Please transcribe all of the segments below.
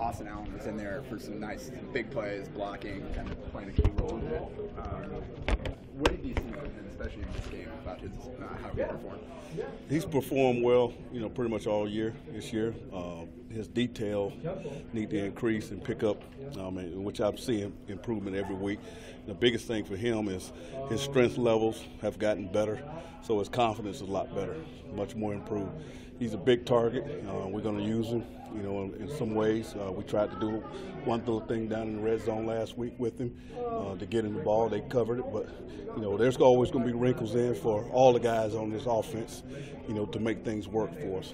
Austin Allen was in there for some nice big plays, blocking, kind of playing a key role in it. What did you see from him, especially in this game, about his how he performed? He's performed well, pretty much all year this year. His detail need to increase and pick up, which I'm seeing improvement every week. The biggest thing for him is his strength levels have gotten better, so his confidence is a lot better, much more improved. He's a big target. We're going to use him, in some ways. We tried to do one little thing down in the red zone last week with him to get him the ball. They covered it, but, there's always going to be wrinkles in for all the guys on this offense, to make things work for us.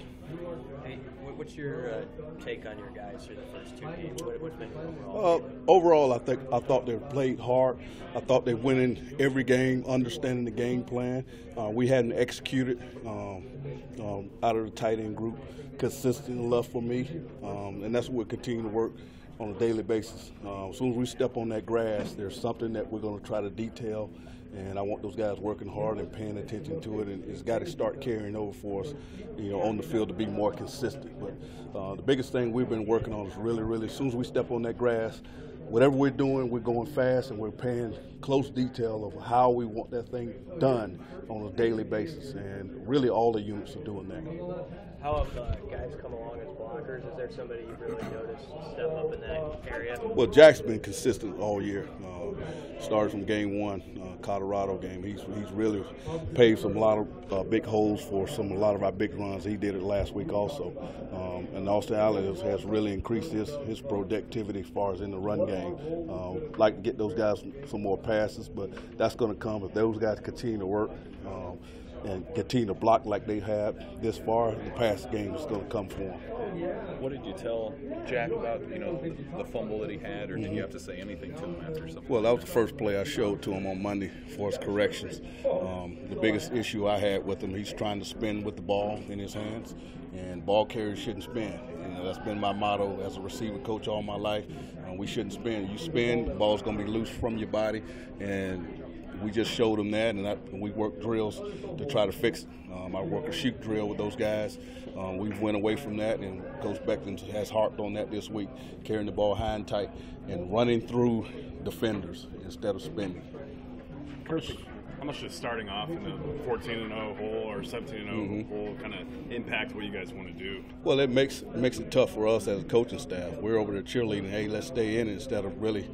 Hey, what's your take on your guys for the first two games? What's been overall? Overall, I thought they played hard. I thought they went in every game understanding the game plan. We hadn't executed out of the tight end group consistent enough for me, and that's what we'll continue to work on a daily basis. As soon as we step on that grass, there's something that we're going to try to detail, and I want those guys working hard and paying attention to it, and it's got to start carrying over for us, on the field to be more consistent. But the biggest thing we've been working on is really, as soon as we step on that grass, whatever we're doing, we're going fast and we're paying close detail of how we want that thing done on a daily basis, and really all the units are doing that. How have guys come along as blockers? Is there somebody you've really noticed step up in that area? Well, Jack's been consistent all year. Started from game one, Colorado game. He's really paved a lot of big holes for a lot of our big runs. He did it last week also. And Austin Allen has really increased his productivity as far as in the run game. Like to get those guys some more passes, but that's going to come if those guys continue to work and continue to block like they have this far. The pass game is going to come for them. What did you tell Jack about the fumble that he had, or did you have to say anything to him after something? Well, that was the first play I showed to him on Monday for his corrections. The biggest issue I had with him, he's trying to spin with the ball in his hands, and ball carriers shouldn't spin. That's been my motto as a receiver coach all my life. We shouldn't spin. You spin, the ball's going to be loose from your body, and we just showed them that, and we worked drills to try to fix it. I work a shoot drill with those guys. We went away from that, and Coach Beckton has harped on that this week, carrying the ball high and tight and running through defenders instead of spinning. Coach, how much does starting off in the 14-0 hole or 17-0 hole kind of impact what you guys want to do? Well, it makes it tough for us as a coaching staff. We're over there cheerleading, hey, let's stay in it, instead of really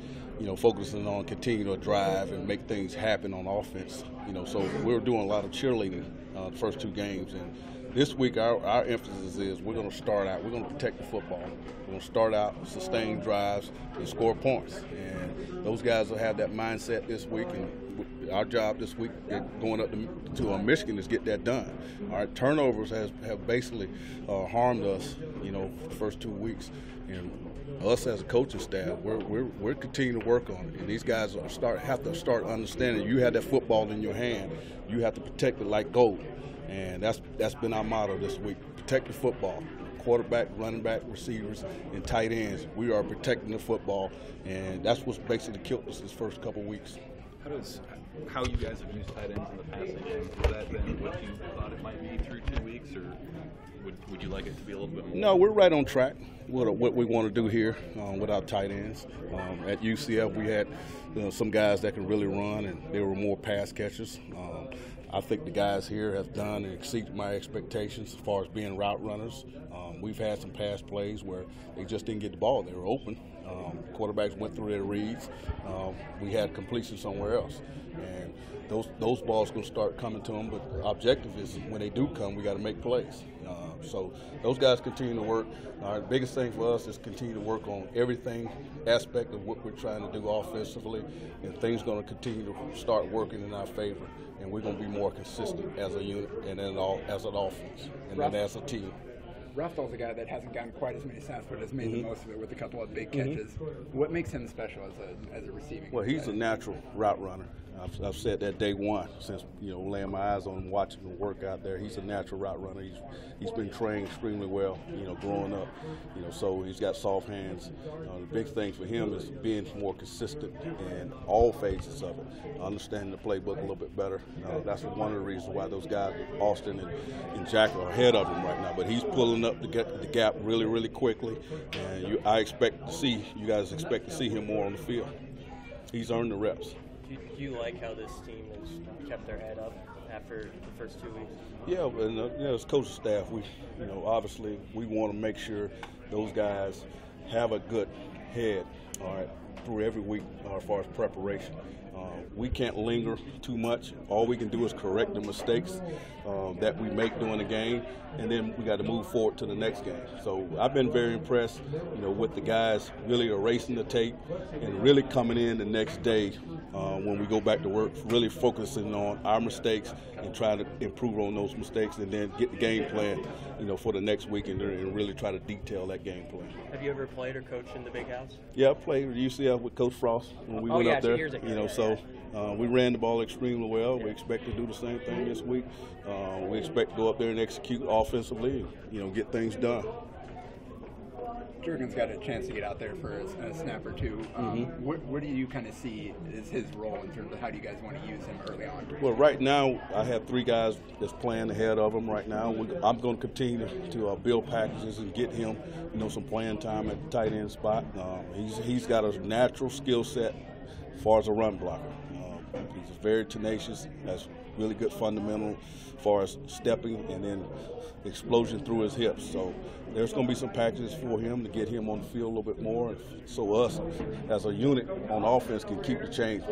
focusing on continuing to drive and make things happen on offense. So we're doing a lot of cheerleading the first two games. And this week our emphasis is we're going to start out, we're going to protect the football. We're going to start out, sustain drives, and score points. And those guys will have that mindset this week. And our job this week going up to Michigan is get that done. Our turnovers have basically harmed us, for the first 2 weeks. And us as a coaching staff, we're continuing to work on it. And these guys have to start understanding you have that football in your hand. You have to protect it like gold. And that's been our motto this week. Protect the football. Quarterback, running back, receivers, and tight ends. We are protecting the football, and that's what's basically killed us this first couple weeks. How you guys have used tight ends in the passing game, has that been what you thought it might be through 2 weeks, or would you like it to be a little bit more? No, we're right on track with what we want to do here with our tight ends. At UCF, we had some guys that can really run, and they were more pass catchers. I think the guys here have done and exceeded my expectations as far as being route runners. We've had some pass plays where they just didn't get the ball. They were open. Quarterbacks went through their reads. We had completion somewhere else. And those balls going to start coming to them, but the objective is when they do come, we got to make plays. So those guys continue to work. The biggest thing for us is continue to work on everything aspect of what we're trying to do offensively, and things going to continue to start working in our favor, and we're going to be more consistent as a unit and then as an offense and then as a team. Ruffall's a guy that hasn't gotten quite as many snaps, but has made the most of it with a couple of big catches. What makes him special as a receiving? Well, he's a natural route runner. I've said that day one since laying my eyes on him, watching him work out there. He's a natural route runner. He's been trained extremely well, growing up. So he's got soft hands. The big thing for him is being more consistent in all phases of it, understanding the playbook a little bit better. That's one of the reasons why those guys, Austin and Jack, are ahead of him right now. But he's pulling filling up the gap really, really quickly. And you guys expect to see him more on the field. He's earned the reps. Do you like how this team has kept their head up after the first 2 weeks? Yeah, and as coaching staff, obviously we want to make sure those guys have a good head, all right, through every week as far as preparation. We can't linger too much. All we can do is correct the mistakes that we make during the game, and then we got to move forward to the next game. So I've been very impressed, with the guys really erasing the tape and really coming in the next day when we go back to work, really focusing on our mistakes and trying to improve on those mistakes, and then get the game plan, for the next week, and really try to detail that game plan. Have you ever played or coached in the Big House? Yeah, I played at UCF with Coach Frost when we went up there. Years ago. We ran the ball extremely well. We expect to do the same thing this week. We expect to go up there and execute offensively, and get things done. Jurgen's got a chance to get out there for a snap or two. What do you kind of see as his role in terms of how do you guys want to use him early on? Well, right now I have 3 guys that's playing ahead of him right now. I'm going to continue to build packages and get him, some playing time at the tight end spot. He's got a natural skill set as far as a run blocker. He's very tenacious, has really good fundamental as far as stepping and then explosion through his hips. So there's going to be some packages for him to get him on the field a little bit more, so us as a unit on offense can keep the change.